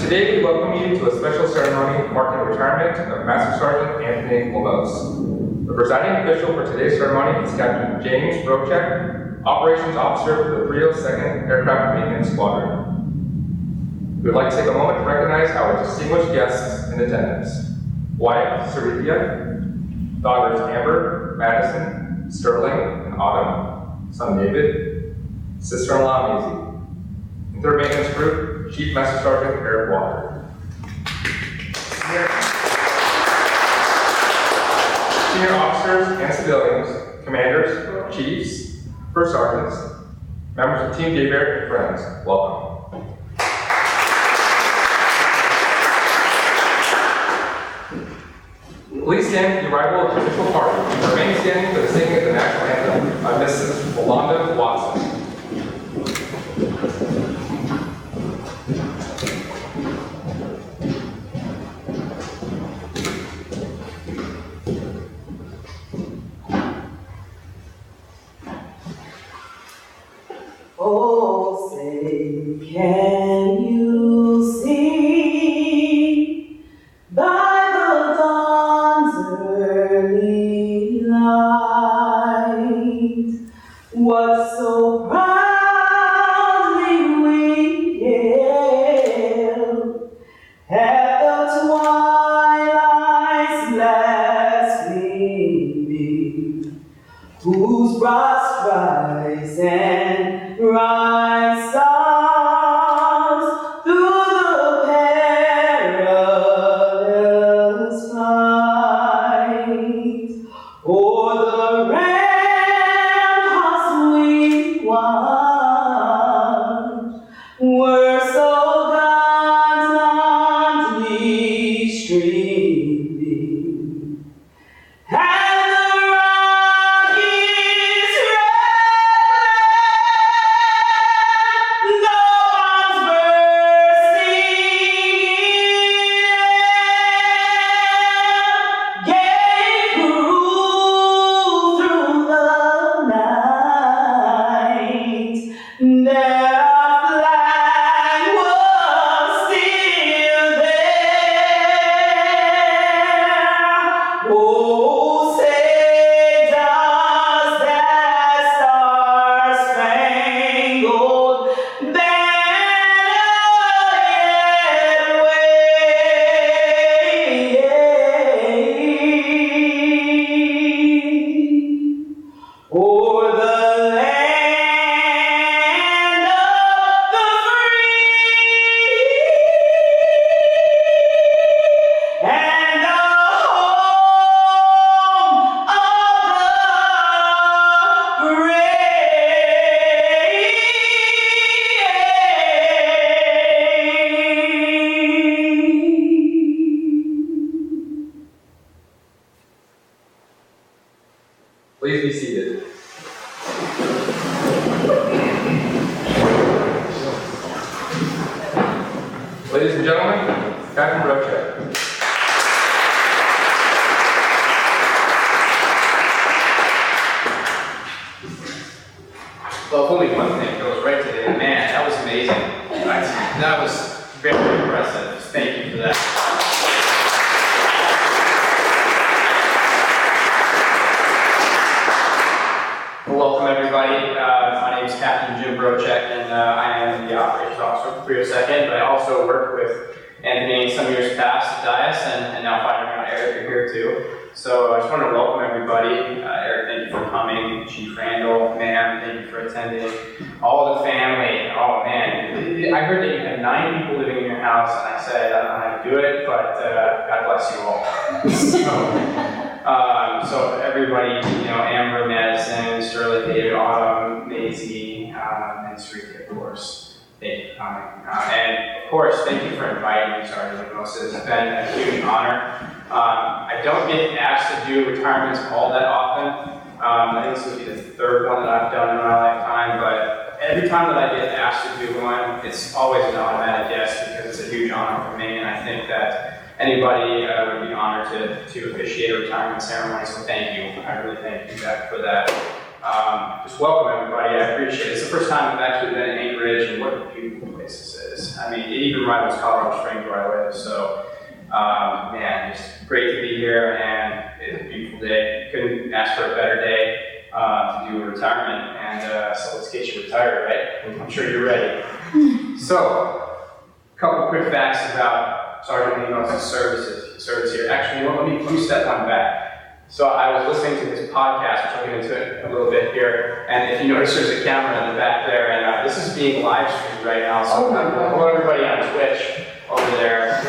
Today we welcome you to a special ceremony marking the retirement of Master Sergeant Anthony Lemos. The presiding official for today's ceremony is Captain James Brochek, Operations Officer for the 302nd Aircraft Maintenance Squadron. We would like to take a moment to recognize our distinguished guests in attendance. Wife, Sariethia, daughters Amber, Madison, Sterling, and Autumn, son David, sister-in-law Maisie. And third maintenance group, Chief Master Sergeant Eric Walker. Senior officers and civilians, commanders, chiefs, first sergeants, members of Team J-Bear, and friends, welcome. Please stand for the arrival of the official party and remain standing for the singing of the national anthem by Mrs. Rolanda Watson. Oh, say, can you see by the dawn's early light what so proudly we hailed at the twilight's last gleaming, whose broad stripes and rise stars through the perilous fight, o'er the ramparts we watched, were so gallantly streaming, and the Rockies Please be seated. Ladies and gentlemen, Captain Brochek. Well, if only one thing goes right today, man, that was amazing. That was very impressive. Thank you for that. Welcome everybody. My name is Captain Jim Brochek, and I am the operations officer for 302nd, but I also worked with Anthony some years past at Dias, and now finally got Eric here too. So I just want to welcome everybody. Eric, thank you for coming. Chief Randall, ma'am, thank you for attending. All the family, oh man. I heard that you had 9 people living in your house, and I said, I don't know how to do it, but God bless you all. So everybody, Amber, Madison, Sterling, David, Autumn, Maisie, and Sariethia, of course, thank you for coming. And of course, thank you for inviting me, Sergeant Lemos. It's been a huge honor. I don't get asked to do retirements all that often. I think this will be the 3rd one that I've done in my lifetime, but every time that I get asked to do one, it's always an automatic yes, because it's a huge honor for me, and I think that anybody would be honored to officiate a retirement ceremony, so thank you. I really thank you for that. Just welcome everybody, I appreciate it. It's the first time I've actually been in Anchorage, and what beautiful place this is. I mean, it even rivals Colorado Springs where I live, so man, just great to be here, and it's a beautiful day. Couldn't ask for a better day to do a retirement, and so let's get you retired, right? I'm sure you're ready. So, a couple quick facts about Sergeant Lemos' service here. Actually, let me step one back. So I was listening to his podcast, which I'll get into it a little bit here, and if you notice there's a camera in the back there, and this is being live streamed right now, so hello everybody on Twitch over there.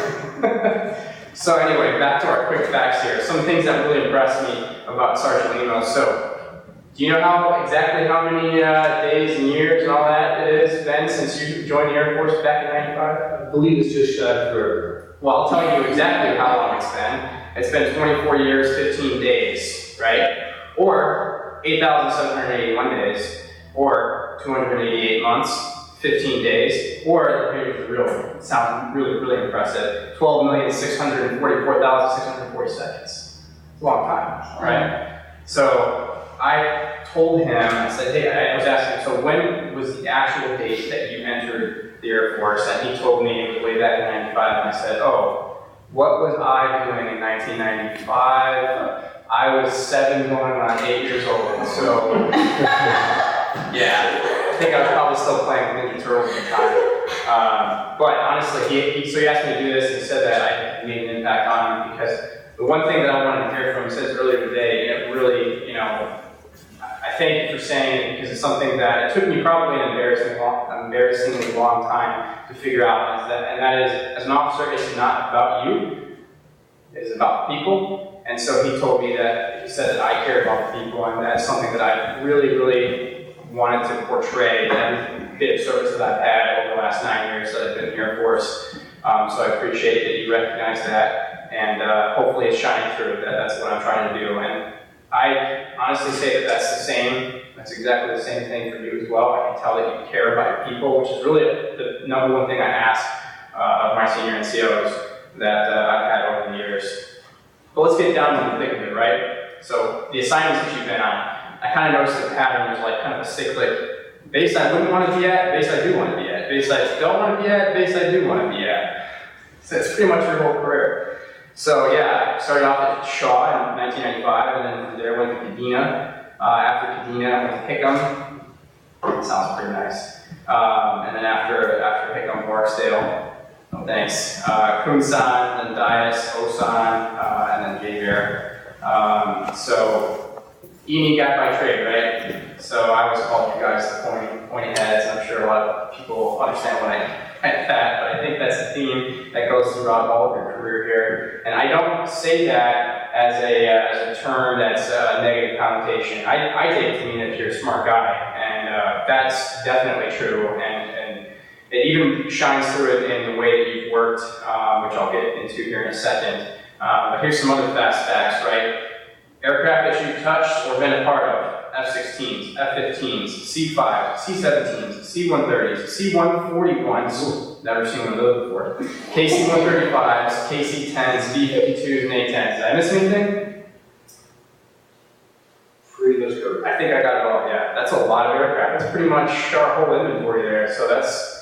So anyway, back to our quick facts here. Some things that really impressed me about Sergeant Lemos. So, do you know exactly how many days and years and all that it has been since you joined the Air Force back in '95? I believe it's just shy of forever. Well, I'll tell you exactly how long it's been. It's been 24 years, 15 days, right? Or 8,781 days, or 288 months, 15 days, or here's the real, sounds really, really impressive, 12,644,640 seconds. It's a long time, right? So I told him, I said, hey, I was asking, so when was the actual date that you entered the Air Force? And he told me it was way back in '95, and I said, oh, what was I doing in 1995? I was 7 going on 8 years old, so yeah, I think I was probably still playing Ninja Turtles at the time. But honestly, so he asked me to do this, and he said that I made an impact on him, because the one thing that I wanted to hear from him, he says earlier today, it really, I thank you for saying it, because it's something that it took me probably an embarrassingly long time to figure out, and that is, as an officer, it's not about you, it is about people. And so he told me that, he said that I care about the people, and that's something that I really, really wanted to portray, every bit of service that I've had over the last 9 years that I've been in the Air Force. So I appreciate that you recognize that, and hopefully it's shining through, that's what I'm trying to do. And I honestly say that that's exactly the same thing for you as well. I can tell that you care about your people, which is really the number one thing I ask of my senior NCOs that I've had over the years. But let's get down to the thick of it, right? So the assignments that you've been on, I kind of noticed the pattern was like kind of a cyclic base I wouldn't want to be at, base I do want to be at, base I don't want to be at, base I do want to be at. So it's pretty much your whole career. So yeah, I started off at Shaw in 1995, and then from there went to Kadena. After Kadena, I went to Hickam. Sounds pretty nice. And then after Hickam, Barksdale. Oh, thanks. Kunsan, then Dias, Osan, and then Javier. So Eni got by trade, right? So I always call you guys the pointy heads. I'm sure a lot of people understand what I meant that, but I think that's a theme that goes throughout all of your career here. And I don't say that as a term that's a negative connotation. I take it to mean that you're a smart guy, and that's definitely true. And it even shines through it in the way that you've worked, which I'll get into here in a second. But here's some other fast facts, right? Aircraft that you've touched or been a part of: F-16s, F-15s, C-5s, C-17s, C-130s, C-141s, never seen one of those before, KC-135s, KC-10s, B-52s, and A-10s. Did I miss anything? Pretty much covered. I think I got it all, yeah. That's a lot of aircraft. That's pretty much our whole inventory there, so that's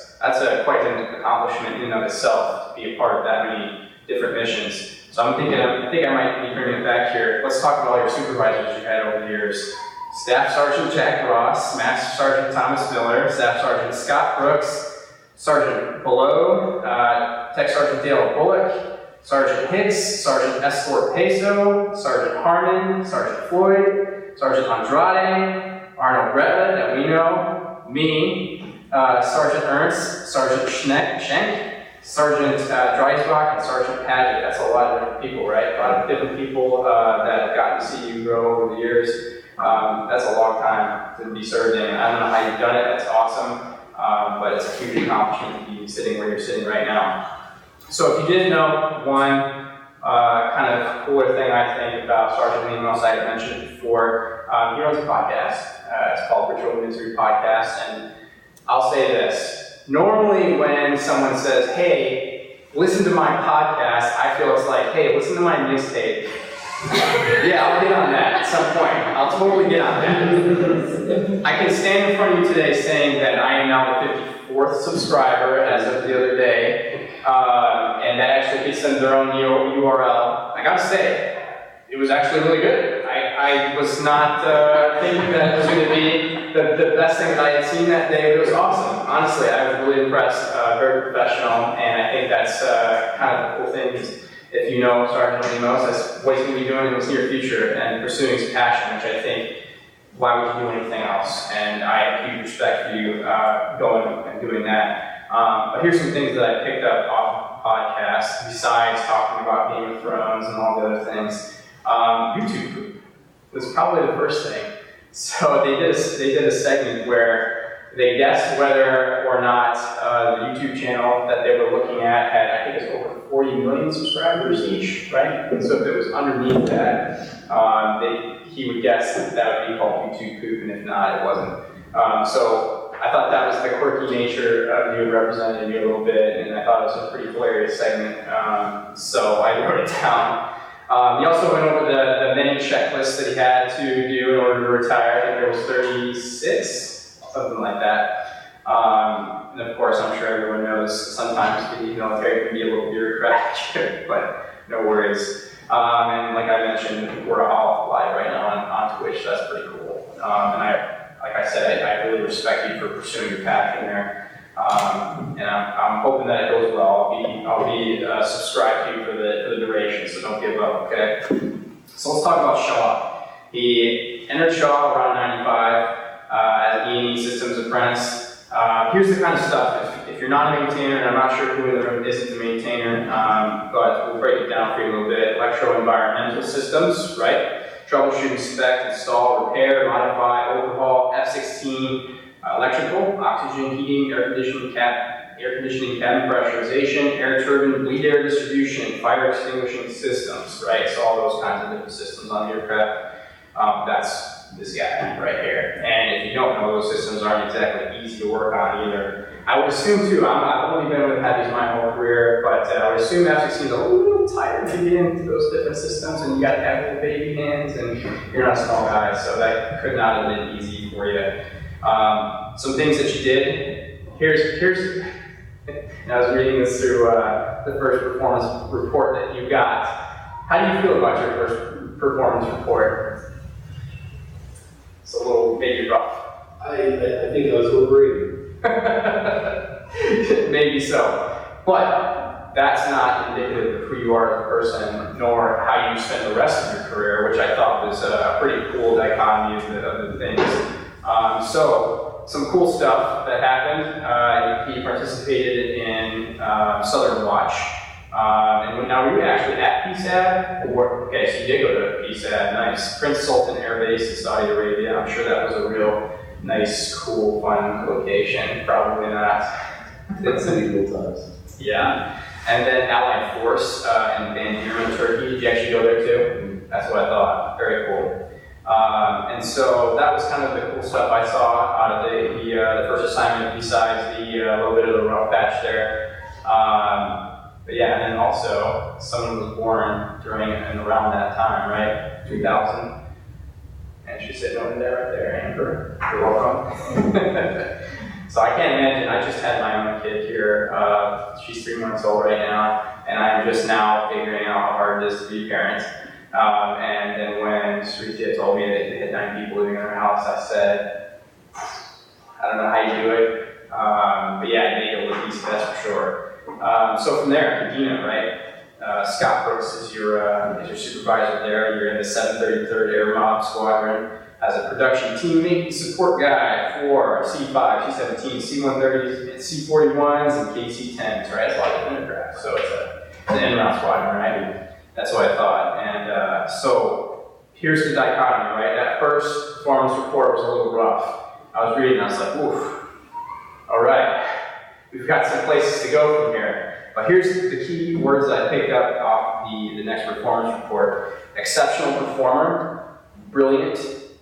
quite an accomplishment in and of itself, to be a part of that many different missions. So I think I might be bringing it back here. Let's talk about all your supervisors you had over the years. Staff Sergeant Jack Ross, Master Sergeant Thomas Miller, Staff Sergeant Scott Brooks, Sergeant Below, Tech Sergeant Dale Bullock, Sergeant Hicks, Sergeant Escort Peso, Sergeant Harmon, Sergeant Floyd, Sergeant Andrade, Arnold Bretland, that we know, me, Sergeant Ernst, Sergeant Schenk, Sergeant Dreisbach, and Sergeant Padgett. That's a lot of different people, right? A lot of different people that have gotten to see you grow over the years. That's a long time to be served in. I don't know how you've done it, that's awesome, but it's a huge accomplishment to be sitting where you're sitting right now. So if you didn't know, one kind of cooler thing I think about Sergeant Lemos, I had mentioned before, he runs a podcast. It's called Patrol Misery Podcast, and I'll say this. Normally when someone says, hey, listen to my podcast, I feel it's like, hey, listen to my mixtape. Yeah, I'll get on that at some point. I'll totally get on that. I can stand in front of you today saying that I am now the 54th subscriber as of the other day, and that actually gets them their own URL. I gotta say, it was actually really good. I was not thinking that it was going to be the best thing that I had seen that day, but it was awesome. Honestly, I was really impressed, very professional, and I think that's kind of the cool thing is if you know Sergeant Lemos, that's what he's going to be doing in his near future and pursuing his passion, which I think, why would you do anything else? And I have huge respect for you going and doing that. But here's some things that I picked up off the podcast, besides talking about Game of Thrones and all the other things. YouTube poop was probably the first thing. So they did a segment where they guessed whether or not the YouTube channel that they were looking at had, I think it's over 40 million subscribers each, right? And so if it was underneath that, he would guess that would be called YouTube poop, and if not, it wasn't. So I thought that was the quirky nature of you representing me a little bit, and I thought it was a pretty hilarious segment, so I wrote it down. He also went over the many checklists that he had to do in order to retire. I think there was 36, something like that. And of course, I'm sure everyone knows sometimes the military can be a little bureaucratic, but no worries. And like I mentioned, we're all live right now on Twitch, so that's pretty cool. And like I said, I really respect you for pursuing your passion there. And I'm hoping that it goes well. I'll be subscribed to you for the duration, so don't give up, okay? So let's talk about Shaw. He entered Shaw around 95 as an E&E Systems Apprentice. Here's the kind of stuff, if you're not a maintainer, and I'm not sure who in the room isn't a maintainer, but we'll break it down for you a little bit. Electro-environmental systems, right? Troubleshoot, inspect, install, repair, modify, overhaul, F-16, electrical, oxygen, heating, air conditioning, cabin pressurization, air turbine, bleed air distribution, fire extinguishing systems, right? So all those kinds of different systems on the aircraft. That's this guy right here. And if you don't know, those systems aren't exactly easy to work on either. I would assume too, I've only been with heavies my whole career, but I would assume F-16 is a little tired to get into those different systems, and you got to have little baby hands, and you're not a small guy, so that could not have been easy for you. Some things that you did. Here's and I was reading this through the first performance report that you got. How do you feel about your first performance report? It's a little maybe rough. I think I was overrated. Maybe so. But that's not indicative of who you are as a person, nor how you spend the rest of your career, which I thought was a pretty cool dichotomy of the things. So, some cool stuff that happened. He participated in Southern Watch. And now were you actually at PSAD? Okay, so you did go to PSAD, nice. Prince Sultan Air Base in Saudi Arabia. I'm sure that was a real nice, cool, fun location. Probably not. It's medieval times. Yeah. And then Allied Force in Van Buren, Turkey. Did you actually go there too? That's what I thought. Very cool. And so that was kind of the cool stuff I saw out of the first assignment, besides the little bit of the rough patch there. But yeah, and then also someone was born during and around that time, right? 2000. And she's sitting over there right there, Amber. You're welcome. So I can't imagine, I just had my own kid here. She's 3 months old right now, and I'm just now figuring out how hard it is to be a parent. And then when Sariethia told me that they had 9 people living in her house, I said, I don't know how you do it, but yeah, you make it look easy, that's for sure. So from there, Kadena, right? Scott Brooks is your supervisor there. You're in the 733rd Air Mob Squadron as a production teammate support guy for C5, C-17, C-130s, and C-41s, and KC-10s, right? It's a lot of different aircraft, so it's an en-route squadron, right? That's what I thought. And so here's the dichotomy, right? That first performance report was a little rough. I was reading, I was like, oof, all right, we've got some places to go from here. But here's the key words that I picked up off the next performance report. Exceptional performer, brilliant,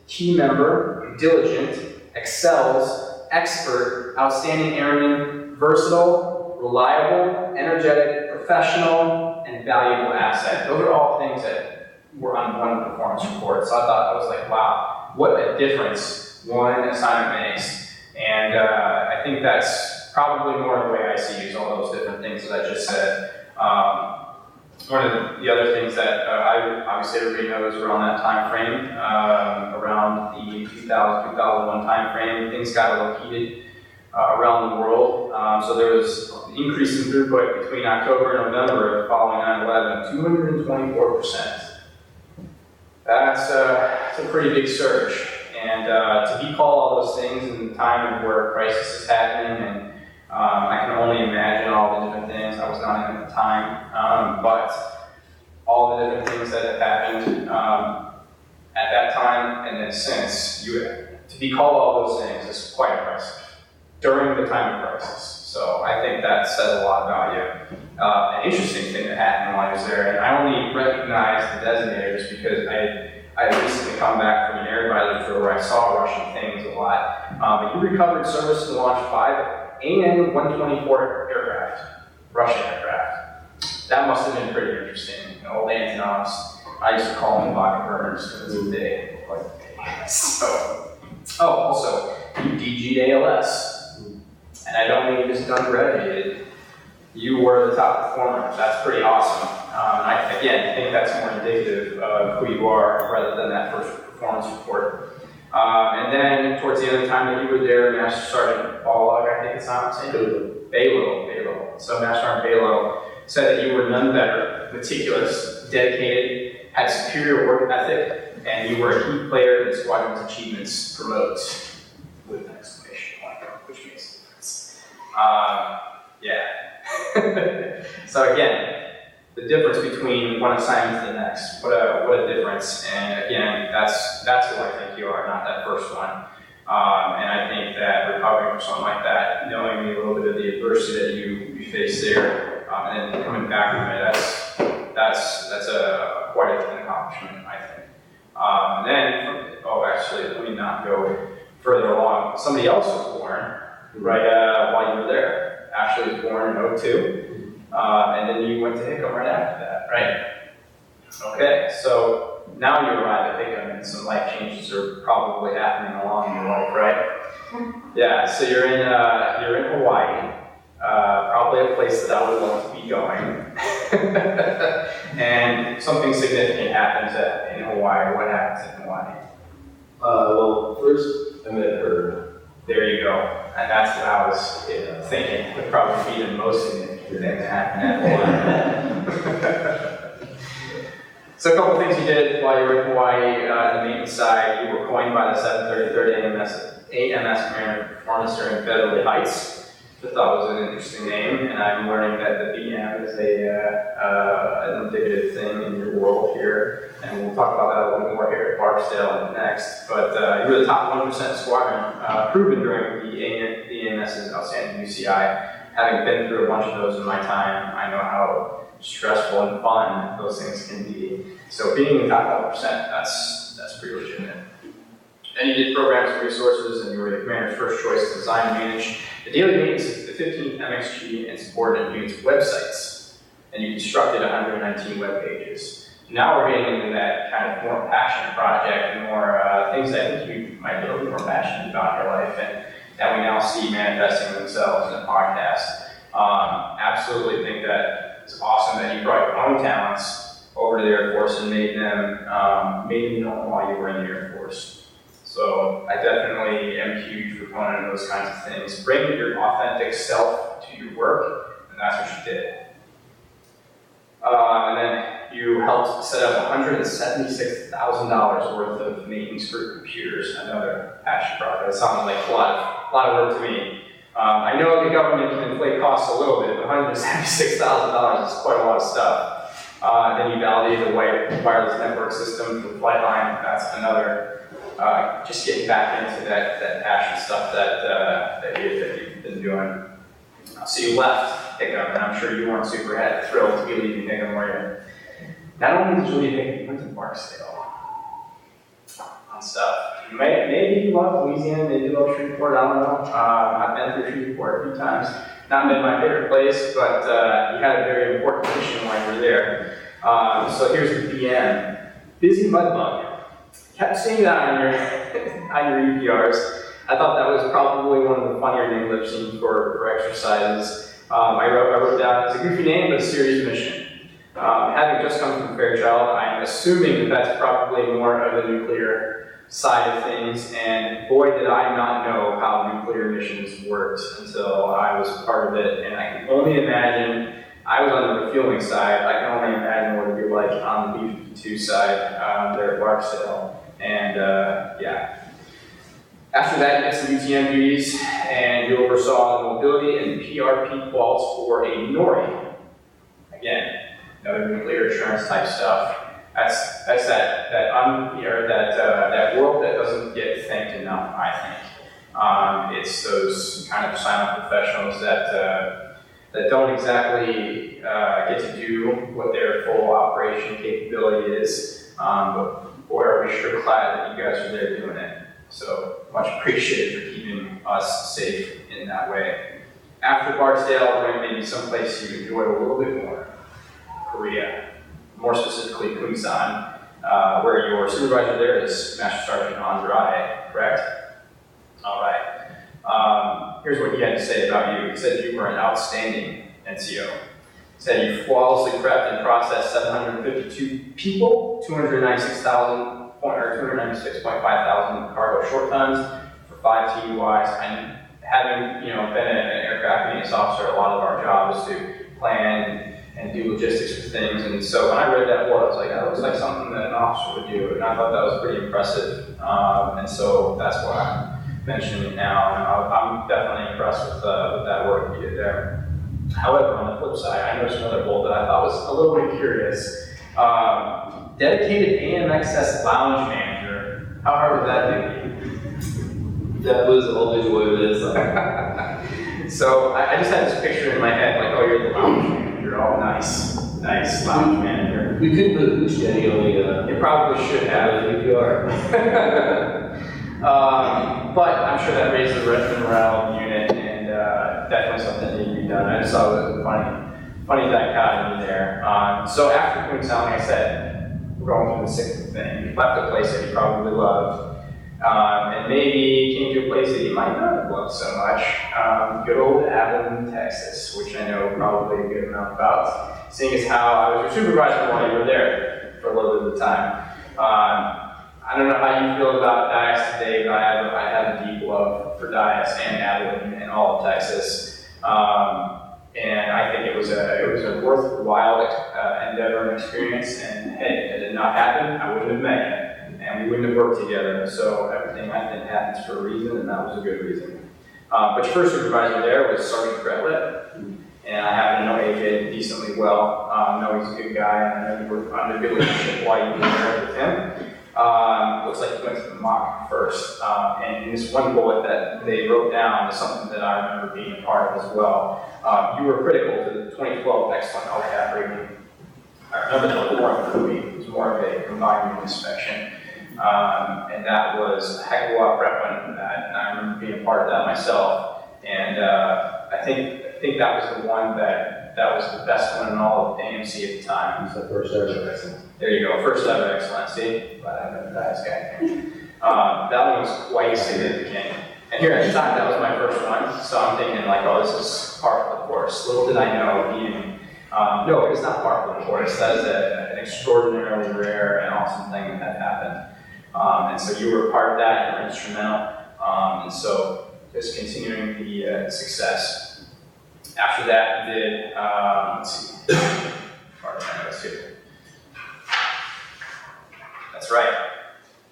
key member, diligent, excels, expert, outstanding airman, versatile, reliable, energetic, professional, and valuable asset. Those are all things that were on one performance report. So I was like, wow, what a difference one assignment makes. And I think that's probably more the way I see use all those different things that I just said. One of the other things that obviously everybody knows around that time frame, around the 2000-2001 time frame, things got a little heated around the world. So there was an increase in throughput between October and November following 9/11, 224%. That's a pretty big surge. And to be called all those things in the time of where a crisis is happening, and I can only imagine all the different things. I was not in at the time, but all the different things that have happened at that time and then since, to be called all those things is quite impressive during the time of crisis. So I think that says a lot about you. An interesting thing that happened while I was there, and I only recognized the designators because I had recently come back from an air advisory tour where I saw Russian things a lot. But you recovered service and launched 5 AN-124 aircraft, Russian aircraft. That must have been pretty interesting. Old Antonovs. I used to call them vodka burners because they like so. Oh, also, you DG'd ALS. And I don't mean you just undergraduated. You were the top performer. That's pretty awesome. I, again, think that's more indicative of who you are rather than that first performance report. And then, towards the end of the time that you were there, Master Sergeant Balog, I think it's not saying? Baylow. So Master Sergeant Baylow said that you were none better, meticulous, dedicated, had superior work ethic, and you were a key player in the squadron's achievements promote, with an exclamation point, which makes a difference. Yeah. So again, the difference between one assignment to the next, what a difference. And again, that's who I think you are, not that first one. And I think that recovering from something like that, knowing a little bit of the adversity that you faced there, and then coming back from it, that's quite an accomplishment, I think. And then, actually, let me not go further along. Somebody else was born right while you were there. Ashley was born in 2002. And then you went to Hickam right after that, right? Okay, so now you arrive at Hickam and some life changes are probably happening along your life, right? Yeah, so you're in Hawaii, probably a place that I would love to be going. And something significant happens in Hawaii. What happens in Hawaii? Well, first I met her. There you go. And that's what I was thinking would probably be the most significant thing that happened at Hawaii. So a couple things you did while you were in Hawaii on the maintenance side. You were coined by the 733rd AMS Commander Performance during Beverly Heights. I thought was an interesting name, and I'm learning that the BM is an indicative thing in your world here, and we'll talk about that a little more here at Barksdale next. But you were the top 1% squadron, proven during the AMS's outstanding UCI. Having been through a bunch of those in my time, I know how stressful and fun those things can be. So being the top 1%, that's pretty legitimate. Then you did programs and resources, and you were the commander's first choice to design and manage the daily maintenance of the 15th MSgt and subordinate units' websites. And you constructed 119 web pages. Now we're getting into that kind of more passionate project and more things that I think you might be a little more passionate about in your life, and that we now see manifesting themselves in a podcast. Absolutely think that it's awesome that you brought your own talents over to the Air Force and made them known while you were in the Air Force. So I definitely am a huge proponent of those kinds of things. Bring your authentic self to your work, and that's what you did. And then you helped set up $176,000 worth of maintenance for computers, another passion project. It sounded like a lot of work to me. I know the government can inflate costs a little bit, but $176,000 is quite a lot of stuff. Then you validated the wireless network system for Flightline. That's another. Just getting back into that passion stuff that you've been doing. So you left Hickam, and I'm sure you weren't super thrilled to be leaving Hickam, were you? Not only did you leave Hickam, you went to Barksdale on stuff. Maybe you love Louisiana, maybe you love Shreveport, I don't know. I've been through Shreveport a few times. Not been my favorite place, but you had a very important mission while you were there. So here's the BM. Busy mud bug. Kept seeing that on your on your EPRs. I thought that was probably one of the funnier names I've seen for exercises. I wrote down, it's a goofy name, but a serious mission. Having just come from Fairchild, I'm assuming that that's probably more of the nuclear side of things, and boy did I not know how nuclear missions worked until I was part of it, and I can only imagine, I was on the refueling side, I can only imagine what it would be like on the B-52 side there at Barksdale, and yeah. After that, you did some UTM duties, and you oversaw the mobility and PRP quals for a NORI. Again, another nuclear assurance type stuff. That's that world that doesn't get thanked enough, I think. It's those kind of silent professionals that don't exactly get to do what their full operation capability is, but boy, are we sure glad that you guys are there doing it. So much appreciated for keeping us safe in that way. After Barksdale, went maybe someplace you enjoyed a little bit more. Korea, more specifically Kunsan, where your supervisor there is Master Sergeant Andrade, correct? All right. Here's what he had to say about you. He said you were an outstanding NCO. He said you flawlessly prepped and processed 752 people, 296.5 thousand cargo short tons for 5 TUIs. And having been an aircraft maintenance officer, a lot of our job is to plan and do logistics for things. And so when I read that word, I was like, that looks like something that an officer would do. And I thought that was pretty impressive. And so that's why I'm mentioning it now. And I'm definitely impressed with that work you did there. However, on the flip side, I noticed another bullet that I thought was a little bit curious. Dedicated AMXS lounge manager. How hard would that be? That was always what it is. So I just had this picture in my head, like, oh, you're the lounge manager. Oh, nice lounge manager. We couldn't put Hooch Daddy on the It probably should have. UPR. But I'm sure that raised the morale of the unit, and definitely something that needed to be done. I just thought it was funny dichotomy there. So after Queenstown, like I said, we're going through the sixth thing. You left a place that you probably loved, and maybe came to a place that you might not have loved so much. Good old Abilene, Texas, which I know probably a good amount about, seeing as how I was your supervisor while you were there for a little bit of the time. I don't know how you feel about Dias today, but I have a deep love for Dias and Abilene and all of Texas. And I think it was a worthwhile endeavor and experience. And hey, if it did not happen, I wouldn't have met you, and we wouldn't have worked together. So everything I think happens for a reason, and that was a good reason. But your first supervisor there was Sergeant Bretlett, and I happen to know AJ decently well. Know he's a good guy, and I know you were under good leadership while you were there with him. Looks like you went to the mock first, and in this one bullet that they wrote down is something that I remember being a part of as well. You were critical to the 2012 Excellent LCAP rating. I remember that it was more of a combined inspection, and that was a heck of a lot of prep went into that, and I remember being a part of that myself. And I think that was the one that was the best one in all of AMC at the time. It's the first ever excellent. There you go, first ever excellent. See, glad I met the Dias guy. That one was quite significant. And here at the time, that was my first one, so I'm thinking like, oh, this is par for the course. Little did I know, being, no, it's not par for the course. That is an extraordinarily rare and awesome thing that happened. And so you were a part of that, you were instrumental. And so just continuing the success. After that, you did, let's see, part of my notes here. That's right.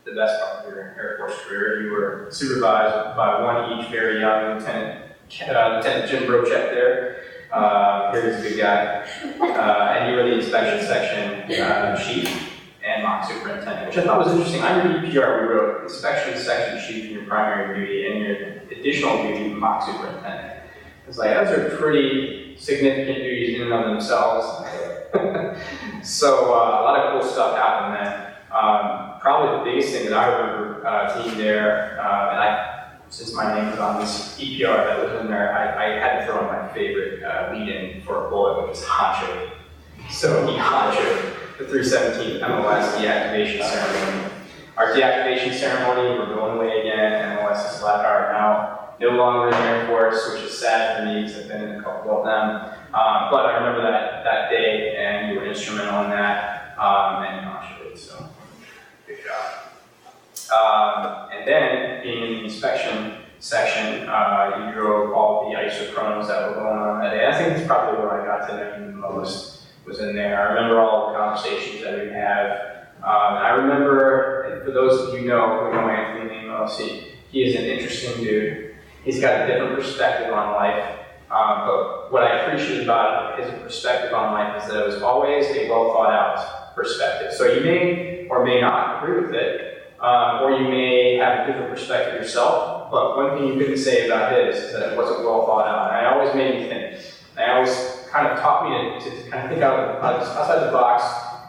The best part of your Air Force career. You were supervised by one each very young Lieutenant Jim Brochek there. Here's a good guy. And you were the inspection section chief and mock superintendent, which I thought was interesting. On your EPR, we wrote inspection section chief in your primary duty and your additional duty, mock superintendent. It's like, those are pretty significant duties in and of themselves. So a lot of cool stuff happened then. Probably the biggest thing that I remember seeing there, since my name was on this EPR that was in there, I had to throw in my favorite lead-in for a bullet, which is honcho. So he honchoed the 317th MOS deactivation ceremony. Our deactivation ceremony, we're going away again. MOS is are now no longer in the Air Force, which is sad for me because I've been in a couple of them. But I remember that day, and you were instrumental in that, and you actually, so good job. And then, being in the inspection section, you drove all the isochrones that were going on that day. I think it's probably where I got to know you the most, was in there. I remember all the conversations that we had. I remember, for those of you who know Anthony Lemos, he is an interesting dude. He's got a different perspective on life. But what I appreciate about his perspective on life is that it was always a well thought out perspective. So you may or may not agree with it, or you may have a different perspective yourself. But one thing you couldn't say about his is that it wasn't well thought out. And it always made me think. And it always kind of taught me to kind of think outside the box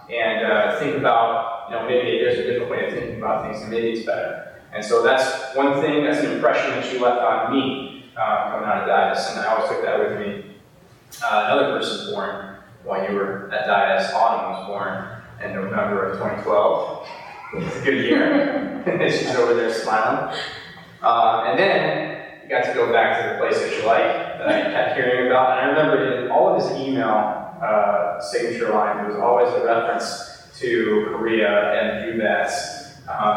and think about, maybe there's a different way of thinking about things and maybe it's better. And so that's one thing, that's an impression that you left on me coming out of Dias, and I always took that with me. Another person born while you were at Dias, Autumn, was born in November of 2012. It's a good year. She's over there smiling. And then you got to go back to the place that you like, that I kept hearing about. And I remember in all of his email signature line, there was always a reference to Korea and UVAS.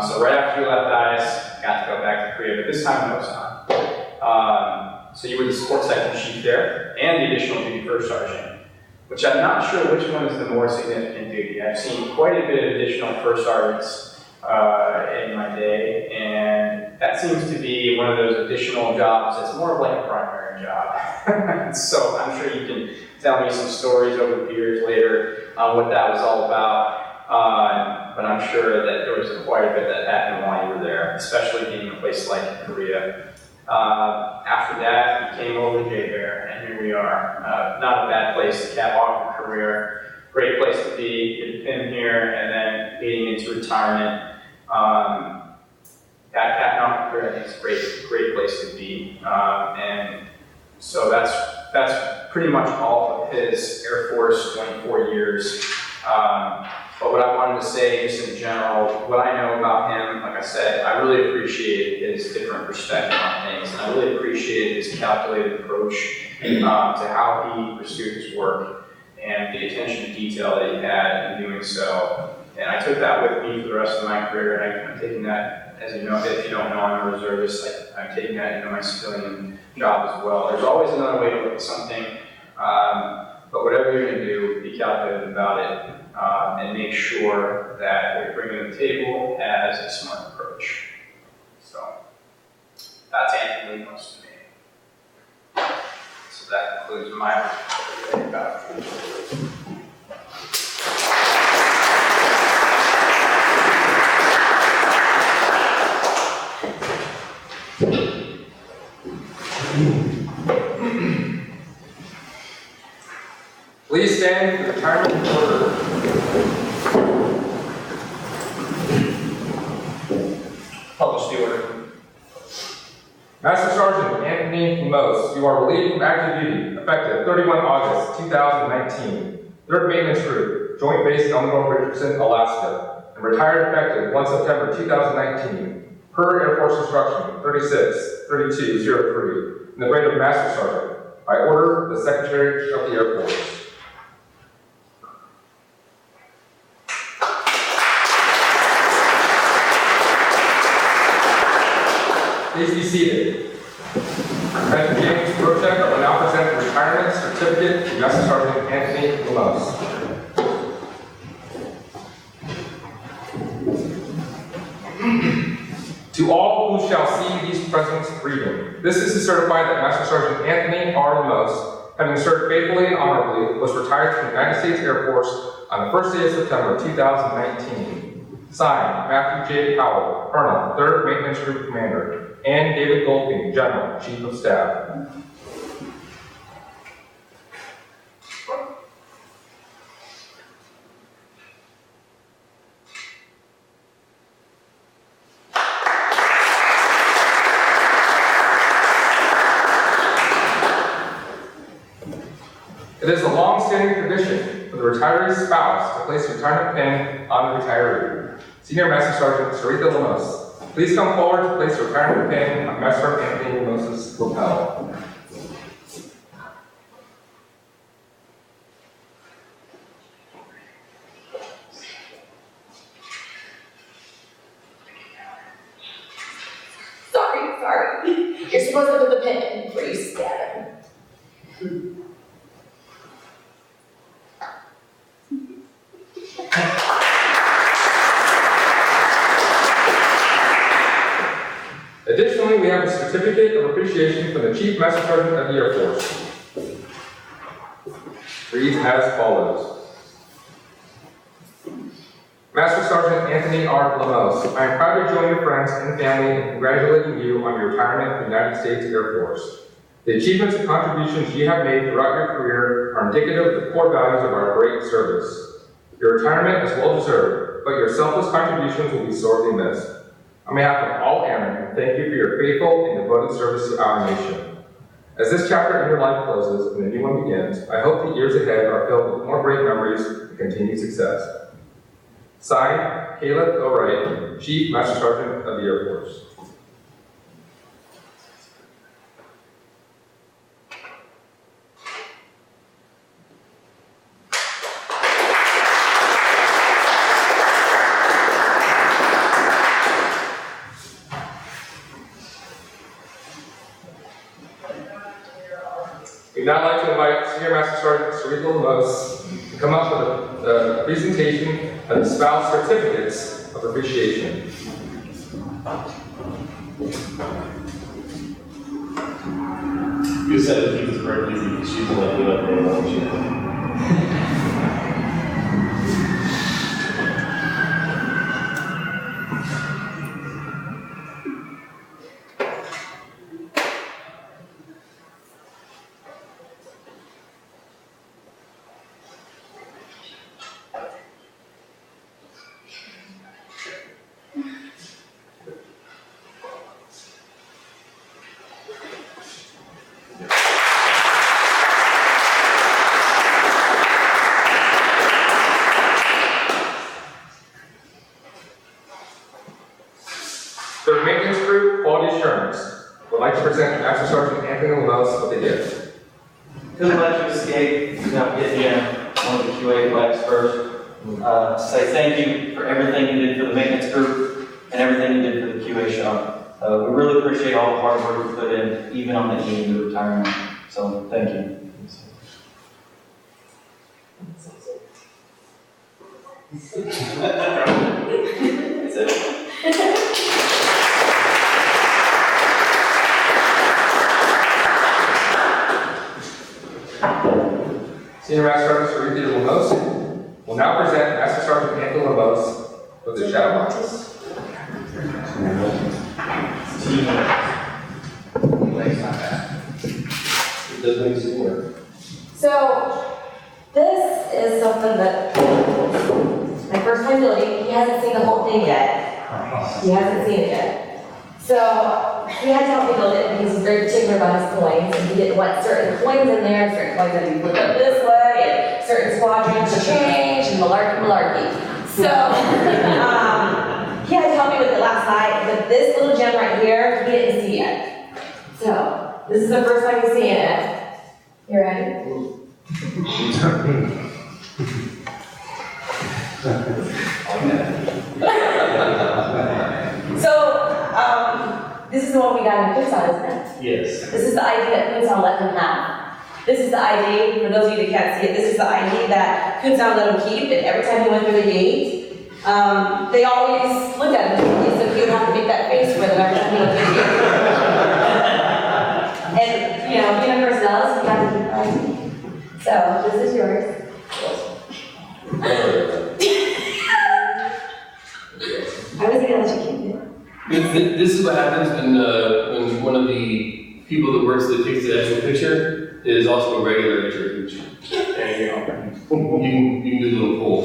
So right after you left Dias, got to go back to Korea, but this time no, it's not. So you were the sports section chief there, and the additional duty first sergeant, which I'm not sure which one is the more significant duty. I've seen quite a bit of additional first sergeants in my day, and that seems to be one of those additional jobs that's more of like a primary job. So I'm sure you can tell me some stories over the years later on what that was all about. But I'm sure that there was quite a bit that happened while you were there, especially being in a place like Korea. After that, you came over to J-Bear, and here we are. Not a bad place to cap off your career. Great place to be. You've been here, and then leading into retirement. Capping off your career, I think it's a great place to be. And so that's pretty much all of his Air Force 24 years. But what I wanted to say, just in general, what I know about him, like I said, I really appreciated his different perspective on things, and I really appreciated his calculated approach to how he pursued his work and the attention to detail that he had in doing so. And I took that with me for the rest of my career, and I'm taking that, as you know, if you don't know, I'm a reservist, I'm taking that into my civilian job as well. There's always another way to look at something, but whatever you're going to do, be calculated about it. And make sure that what you're bringing to the table has a smart approach. So that's Anthony Lemos to me. So that concludes my about Please stand for the retirement order. Publish the order. Master Sergeant Anthony Lemos, you are relieved from active duty, effective 31 August 2019. 3rd Maintenance Group, Joint Base Elmore Richardson, Alaska, and retired effective 1 September 2019, per Air Force Instruction 36-3203, in the grade of Master Sergeant, by order of the Secretary of the Air Force. Please be seated. Captain James Brocek will now present the retirement certificate to Master Sergeant Anthony Lemos. To all who shall see these presents reading, this is to certify that Master Sergeant Anthony R. Lemos, having served faithfully and honorably, was retired from the United States Air Force on the 1st day of September 2019. Signed, Matthew J. Powell, Colonel, 3rd Maintenance Group Commander, and David Golding, General, Chief of Staff. It is a long-standing tradition for for the retiree's spouse to place a retirement pin on the retiree. Senior Master Sergeant Sariethia Lemos, please come forward to place a retirement pin on Master Sergeant Anthony Lemos's lapel. Sorry. You're supposed to put the pin in before you stab it. Additionally, we have a certificate of appreciation from the Chief Master Sergeant of the Air Force. Reads as follows. Master Sergeant Anthony R. Lemos, I am proud to join your friends and family in congratulating you on your retirement from the United States Air Force. The achievements and contributions you have made throughout your career are indicative of the core values of our great service. Your retirement is well deserved, but your selfless contributions will be sorely missed. On behalf of all airmen, thank you for your faithful and devoted service to our nation. As this chapter in your life closes and a new one begins, I hope the years ahead are filled with more great memories and continued success. Signed, Caleb O. Wright, Chief Master Sergeant of the Air Force. We'd now like to invite Senior Master Sergeant Sariethia Lemos to come up with a presentation of the spouse certificates of appreciation. You said that he was very easy. She's the one who went there, won't you? The maintenance group, quality assurance, would like to present Master Sergeant Anthony Lemos with a gift. Couldn't let you escape without getting one of the QA flags first. Say thank you for everything you did for the maintenance group and everything you did for the QA shop. We really appreciate all the hard work you put in, even on the eve of retirement. So thank you. That's it. Senior Master Sergeant Sariethia Lemos will now present Master Sergeant Anthony Lemos with the shadow box. It does make it work. So, this is something that my first time building. He hasn't seen the whole thing yet. He hasn't seen it yet. So, he had to help me build it because he's very particular about his coins, and he didn't want certain coins in there, certain coins that he flipped up this way, and certain squadrons to change, and malarkey. So, he had to help me with it last night, but this little gem right here, he didn't see yet. So, this is the first time he's seeing it. You ready? So, this is the one we got in Quinton, isn't it? Yes. This is the ID that Quinton let him have. This is the ID, for those of you that can't see it, this is the ID that Quinton let him keep, and every time he went through the gate, they always looked at him, so he would have to make that face for them every time he went through the gate. And, you know, being a personality, you have to keep ID. So, this is yours. I was gonna let you keep it. This is what happens when one of the people that works that takes the actual picture is also a regular picture. There you go. You can do a little poll.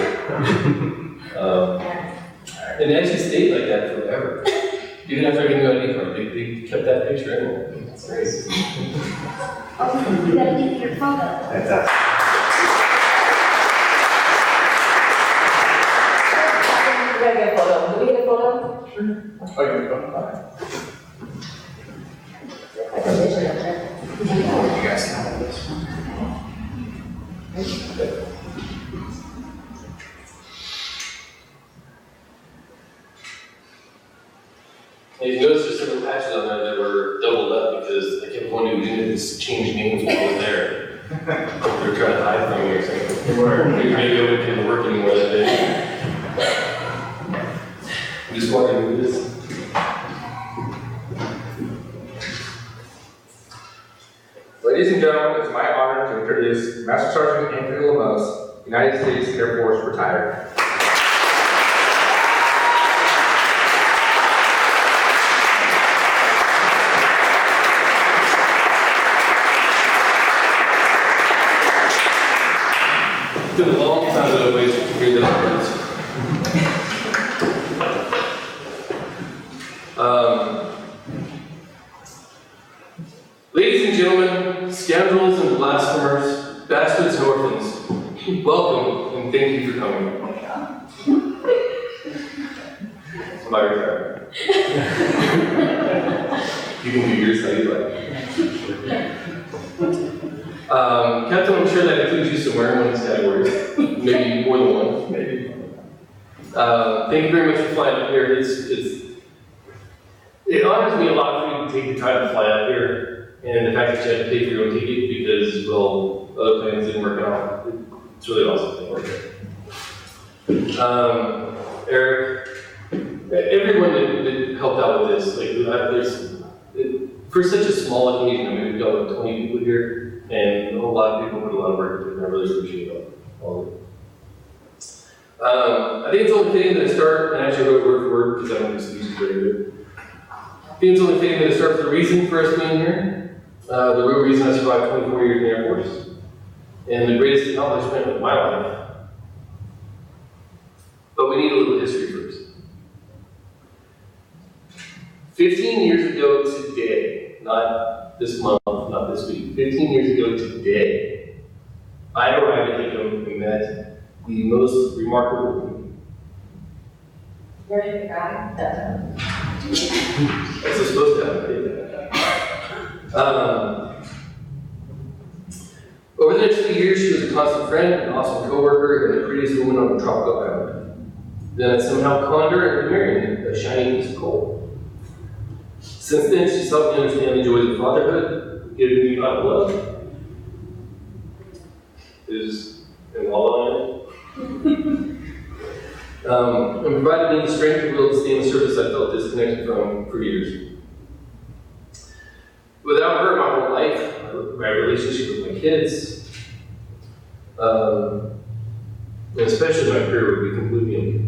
And they actually stayed like that forever. Even after I gave you an ID card, they kept that picture anyway. That's great. Oh, you gotta get your photo. Fantastic. Oh, you're going to I can vision of it. You guys can have this. And you notice there's several patches on there that were doubled up because I kept wondering who didn't just change names while I was there. They were trying to hide from me or something. Maybe I didn't work anymore that day. I'm just wondering who this is. Ladies and gentlemen, it's my honor to introduce Master Sergeant Anthony Lemos, United States Air Force retired. It's been a long time that I waited to hear those words. Ladies and gentlemen, scoundrels and blasphemers, bastards and orphans, welcome and thank you for coming. It's my retirement. You can do yours how you like. Captain, I'm sure that includes you somewhere in one of these categories. Maybe more than one. Maybe. Thank you very much for flying up here. It honors me a lot for you to take the time to fly up here, and the fact that you had to pay for your own ticket because, well, other plans didn't work out. It's really awesome. Eric, everyone that helped out with this, for such a small occasion, I mean, we've got like 20 people here, and a lot of people put a lot of work into it, and I really appreciate all of it. I think it's only fitting that I start, and I actually wrote word for word because I don't do speeches very good. I think it's only fitting that I start with the reason for us being here. The real reason I survived 24 years in the Air Force, and the greatest accomplishment of my life. But we need a little history first. 15 years ago today, not this month, not this week, 15 years ago today, I arrived at Hickam and met the most remarkable woman. Where did you guy? That's supposed to happen. Over the next few years, she was a constant friend, an awesome coworker, and the prettiest woman on the tropical island. Then I somehow conned her into marrying a shiny piece of coal. Since then, she's helped me understand the joys of fatherhood, giving me a lot of love. Is involved in it. And provided me the strength and will to stay in the service I felt disconnected from for years. Without her, my whole life, my relationship with my kids, and especially my career would be completely empty.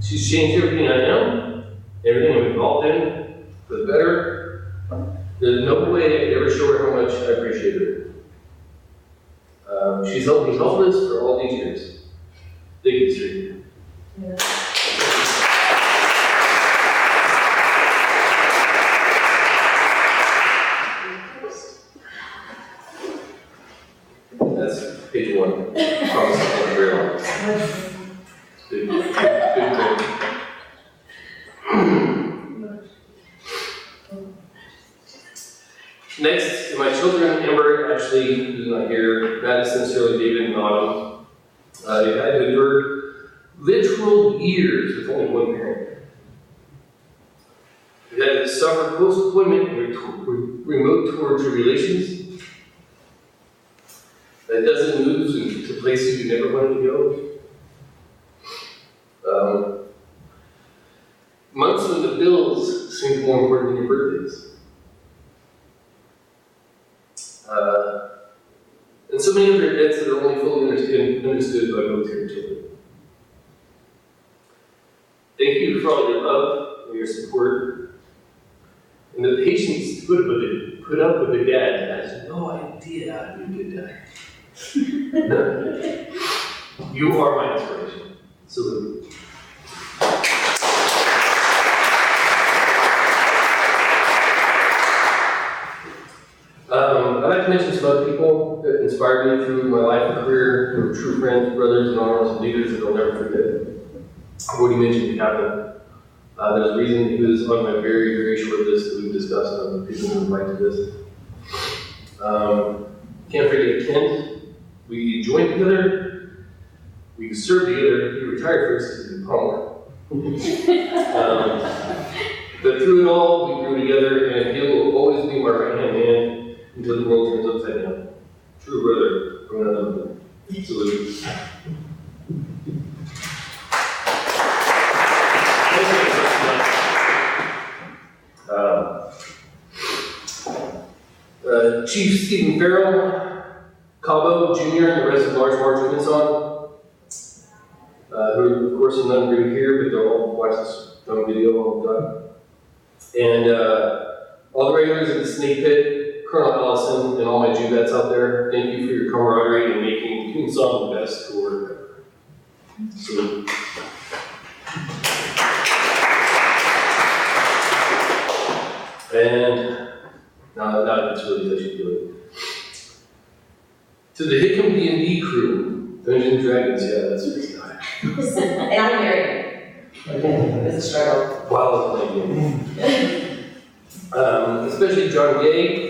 She's changed everything I am, everything I'm involved in, for the better. There's no way I could ever show her how much I appreciate her. She's helped me helpless for all these years. Thank you, Sariethia. Yeah. That's page 1. Promise I'll be very long. Good grade. Next, my children, Amber, Ashley, who's not here, Madison, Shirley, David, and Autumn. They've had to endure literal years with only one parent. They've had to suffer post-deployment and remote torture relations. That doesn't move to places you never wanted to go. Months when the bills seem more important than your birthdays. And so many other events that are only fully understood by military children. Thank you for all your love and your support, and the patience to put up with a dad that has no idea how to be a good dad. You are my inspiration. Salute. I'd like to mention some other people that inspired me through my life and career, who were true friends, brothers, and honest leaders that I'll never forget. what he mentioned happened. There's a reason he was on my very, very short list that we've discussed on people who invite to this. Can't forget Kent. We joined together, we served together, he retired first because he was a punk. But through it all, we grew together, and he'll always be my right-hand man until the world turns upside down. True brother from another mother. Salute. Chief Stephen Farrell, Cabo Jr., and the rest of the Large March Women's Song, who, of course, are none agree here, but they'll all watch this film video all the time. And all the regulars at the Snake Pit, Colonel Allison, and all my Jew vets out there, thank you for your camaraderie and making Coon Song the best tour ever. Salute. And now it's really touchy feely. To the Hickam D&D crew, Dungeons and Dragons, yeah, that's really nice. And I'm married. It's a struggle. Wow, that's a game. Especially John Gay.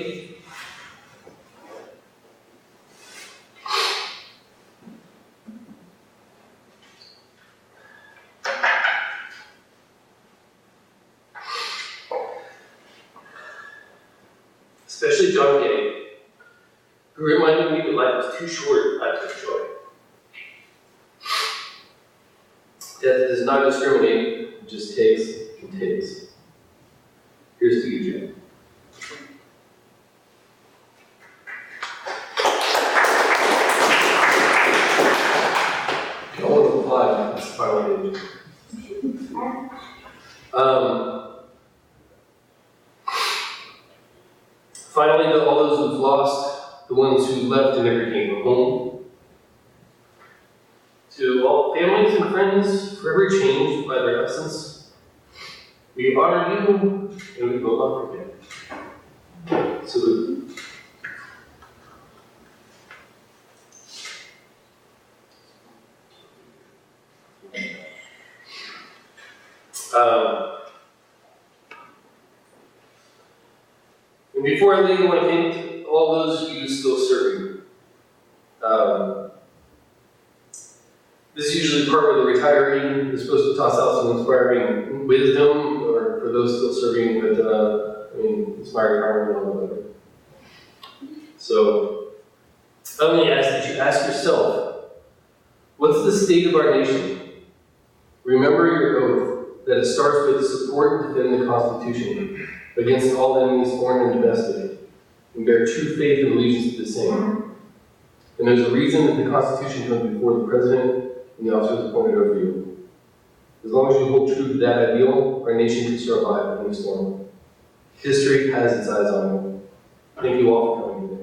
Especially John Gay, who reminded me that life was too short not to enjoy. Death does not discriminate, it just takes and takes. Here's to you, Jim. All of the plot, that's the final page. Finally, all those who've lost, the ones who left and never came home. To all families and friends forever changed by their absence, we honor you and we will not forget. Salute. And before I leave, I want to thank all those of you still serving. This is usually the part where the retiree is supposed to toss out some inspiring wisdom, or for those still serving, but it's my retirement and all whatever. So, I'm going to ask that you ask yourself, what's the state of our nation? Remember your oath that it starts with support and defend the Constitution against all enemies, foreign and domestic, and bear true faith and allegiance to the same. And there's a reason that the Constitution comes before the President and the officers appointed over you. As long as you hold true to that ideal, our nation can survive any storm. History has its eyes on you. Thank you all for coming today.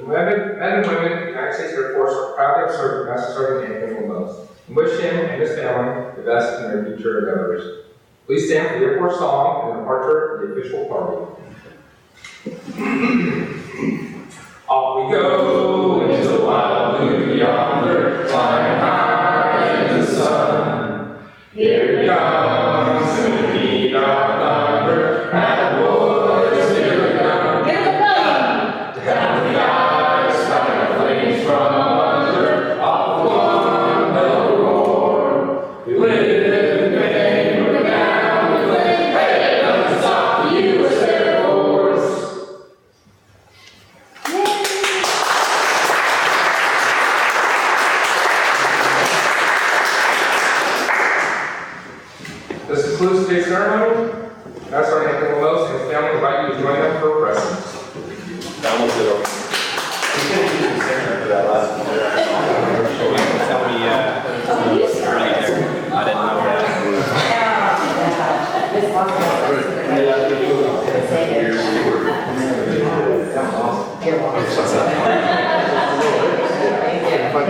Men and women of the United States Air Force are proud to have served Master Sergeant Lemos, and wish him and his family the best in their future endeavors. Please stand for the Air Force song and the departure of the official party. Off we go into the wild blue yonder, flying high in the sun. Here comes to meet our number, and the boys here we come. Down the eyes, fire flames from under, off one they'll roar. We live in vain, we're down the flame, hey, doesn't stop the U.S. Air Force. This concludes today's ceremony. Master Sergeant Lemos and his family invite you to join them for a present. That was it.